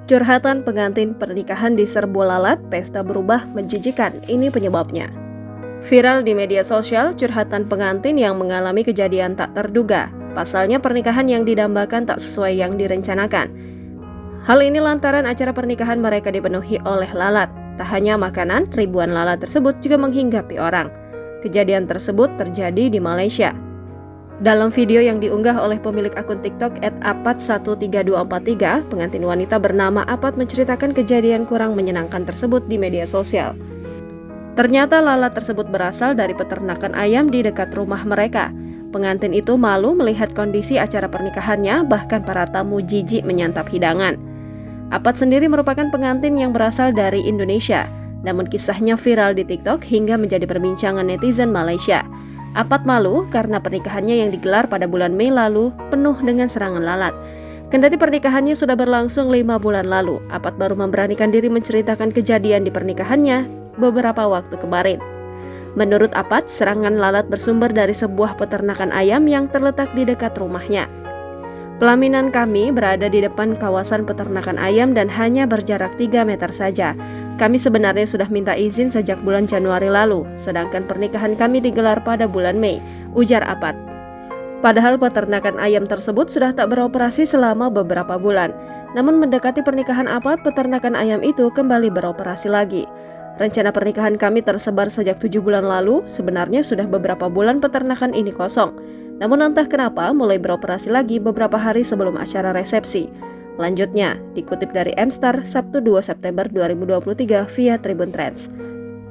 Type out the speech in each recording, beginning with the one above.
Curhatan pengantin pernikahan diserbu lalat, pesta berubah menjijikan. Ini penyebabnya. Viral di media sosial, curhatan pengantin yang mengalami kejadian tak terduga. Pasalnya pernikahan yang didambakan tak sesuai yang direncanakan. Hal ini lantaran acara pernikahan mereka dipenuhi oleh lalat. Tak hanya makanan, ribuan lalat tersebut juga menghinggapi orang. Kejadian tersebut terjadi di Malaysia. Dalam video yang diunggah oleh pemilik akun TikTok @apat13243, pengantin wanita bernama Apat menceritakan kejadian kurang menyenangkan tersebut di media sosial. Ternyata lalat tersebut berasal dari peternakan ayam di dekat rumah mereka. Pengantin itu malu melihat kondisi acara pernikahannya, bahkan para tamu jijik menyantap hidangan. Apat sendiri merupakan pengantin yang berasal dari Indonesia, namun kisahnya viral di TikTok hingga menjadi perbincangan netizen Malaysia. Apat malu karena pernikahannya yang digelar pada bulan Mei lalu penuh dengan serangan lalat. Kendati pernikahannya sudah berlangsung 5 bulan lalu, Apat baru memberanikan diri menceritakan kejadian di pernikahannya beberapa waktu kemarin. Menurut Apat, serangan lalat bersumber dari sebuah peternakan ayam yang terletak di dekat rumahnya. Pelaminan kami berada di depan kawasan peternakan ayam dan hanya berjarak 3 meter saja. Kami sebenarnya sudah minta izin sejak bulan Januari lalu, sedangkan pernikahan kami digelar pada bulan Mei, ujar Apat. Padahal peternakan ayam tersebut sudah tak beroperasi selama beberapa bulan. Namun mendekati pernikahan Apat, peternakan ayam itu kembali beroperasi lagi. Rencana pernikahan kami tersebar sejak 7 bulan lalu, sebenarnya sudah beberapa bulan peternakan ini kosong. Namun entah kenapa mulai beroperasi lagi beberapa hari sebelum acara resepsi. Lanjutnya, dikutip dari Mstar, Sabtu 2 September 2023 via Tribun Trends.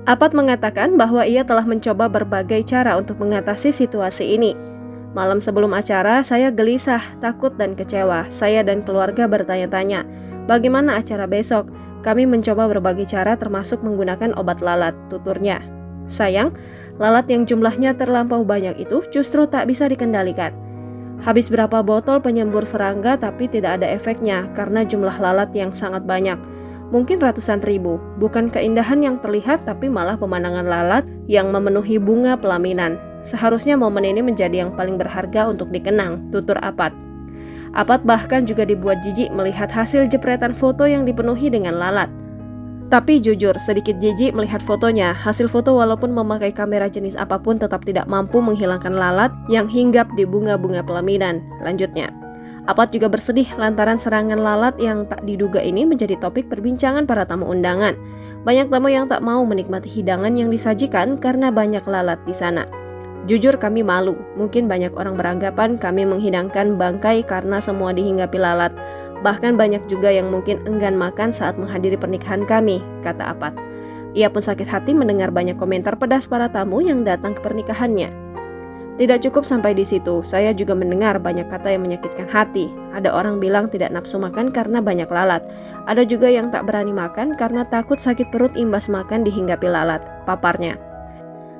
Apat mengatakan bahwa ia telah mencoba berbagai cara untuk mengatasi situasi ini. Malam sebelum acara, saya gelisah, takut dan kecewa. Saya dan keluarga bertanya-tanya, bagaimana acara besok? Kami mencoba berbagai cara termasuk menggunakan obat lalat, tuturnya. Sayang, lalat yang jumlahnya terlampau banyak itu justru tak bisa dikendalikan. Habis berapa botol penyembur serangga tapi tidak ada efeknya karena jumlah lalat yang sangat banyak. Mungkin ratusan ribu, bukan keindahan yang terlihat tapi malah pemandangan lalat yang memenuhi bunga pelaminan. Seharusnya momen ini menjadi yang paling berharga untuk dikenang, tutur Apat. Apat bahkan juga dibuat jijik melihat hasil jepretan foto yang dipenuhi dengan lalat. Tapi jujur, sedikit jijik melihat fotonya. Hasil foto walaupun memakai kamera jenis apapun tetap tidak mampu menghilangkan lalat yang hinggap di bunga-bunga pelaminan. Lanjutnya, Apat juga bersedih lantaran serangan lalat yang tak diduga ini menjadi topik perbincangan para tamu undangan. Banyak tamu yang tak mau menikmati hidangan yang disajikan karena banyak lalat di sana. Jujur kami malu, mungkin banyak orang beranggapan kami menghidangkan bangkai karena semua dihinggapi lalat. Bahkan banyak juga yang mungkin enggan makan saat menghadiri pernikahan kami, kata Apat. Ia pun sakit hati mendengar banyak komentar pedas para tamu yang datang ke pernikahannya. Tidak cukup sampai di situ, saya juga mendengar banyak kata yang menyakitkan hati. Ada orang bilang tidak nafsu makan karena banyak lalat. Ada juga yang tak berani makan karena takut sakit perut imbas makan dihinggapi lalat, paparnya.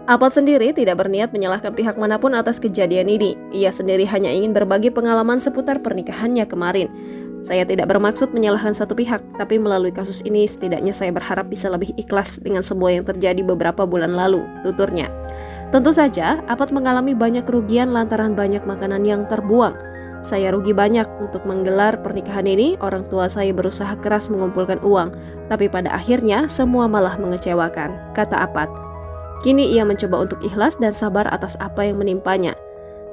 Apat sendiri tidak berniat menyalahkan pihak manapun atas kejadian ini. Ia sendiri hanya ingin berbagi pengalaman seputar pernikahannya kemarin. Saya tidak bermaksud menyalahkan satu pihak, tapi melalui kasus ini setidaknya saya berharap bisa lebih ikhlas dengan semua yang terjadi beberapa bulan lalu, tuturnya. Tentu saja, Apat mengalami banyak kerugian lantaran banyak makanan yang terbuang. Saya rugi banyak untuk menggelar pernikahan ini, orang tua saya berusaha keras mengumpulkan uang, tapi pada akhirnya semua malah mengecewakan, kata Apat. Kini ia mencoba untuk ikhlas dan sabar atas apa yang menimpanya.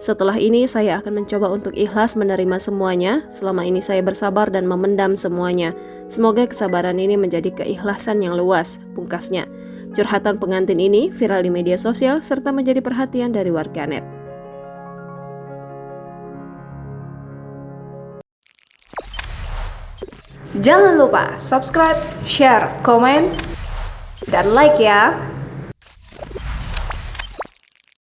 Setelah ini saya akan mencoba untuk ikhlas menerima semuanya. Selama ini saya bersabar dan memendam semuanya. Semoga kesabaran ini menjadi keikhlasan yang luas, pungkasnya. Curhatan pengantin ini viral di media sosial serta menjadi perhatian dari warganet. Jangan lupa subscribe, share, komen, dan like ya!